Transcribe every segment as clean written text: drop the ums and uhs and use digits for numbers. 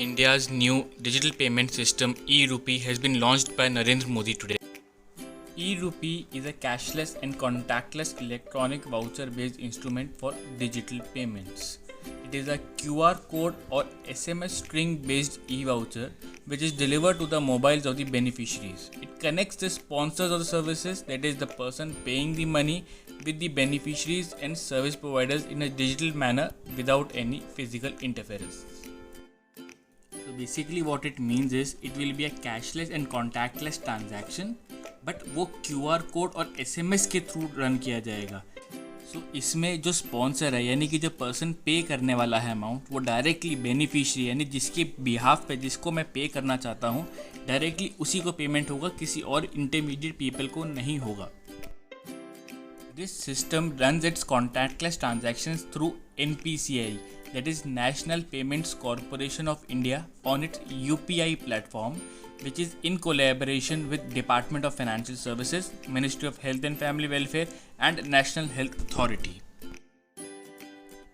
India's new digital payment system e-Rupee has been launched by Narendra Modi today. E-Rupee is a cashless and contactless electronic voucher-based instrument for digital payments. It is a QR code or SMS string-based e-voucher which is delivered to the mobiles of the beneficiaries. It connects the sponsors of the services, that is the person paying the money, with the beneficiaries and service providers in a digital manner without any physical interference. So basically what it means is it will be a cashless and contactless transaction, but वो QR code और SMS के through run किया जाएगा. सो इसमें जो sponsor है यानी कि जो पर्सन पे करने वाला है अमाउंट, वो डायरेक्टली बेनिफिशियरी यानी जिसके बिहाफ पे जिसको मैं पे करना चाहता हूँ डायरेक्टली उसी को पेमेंट होगा, किसी और इंटरमीडिएट पीपल को नहीं होगा. This system runs its contactless transactions through NPCI, that is National Payments Corporation of India, on its UPI platform, which is in collaboration with Department of Financial Services, Ministry of Health and Family Welfare and National Health Authority.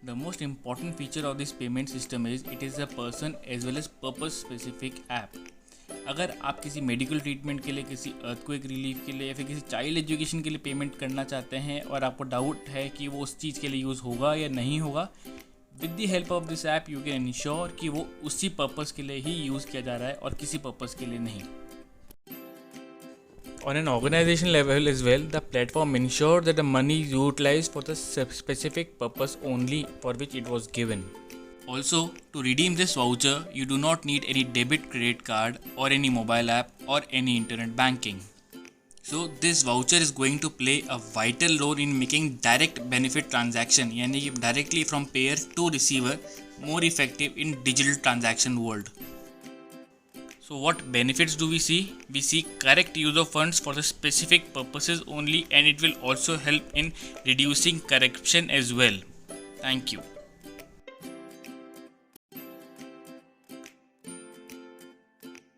The most important feature of this payment system is it is a person as well as purpose specific app. अगर आप किसी medical treatment के लिए, किसी earthquake relief के लिए या फिर किसी चाइल्ड एजुकेशन के लिए पेमेंट करना चाहते हैं और आपको डाउट है कि वो उस चीज़ के लिए यूज़ होगा या नहीं होगा, with the help of this app you can ensure कि वो उसी पर्पस के लिए ही यूज़ किया जा रहा है और किसी पर्पस के लिए नहीं. On an organization level as well, the platform ensures that the money is utilized for the specific purpose only for which it was given. Also, to redeem this voucher, you do not need any debit credit card or any mobile app or any internet banking. So, this voucher is going to play a vital role in making direct benefit transaction, यानी कि directly from payer to receiver, more effective in digital transaction world. So, what benefits do we see? We see correct use of funds for the specific purposes only, and it will also help in reducing corruption as well. Thank you.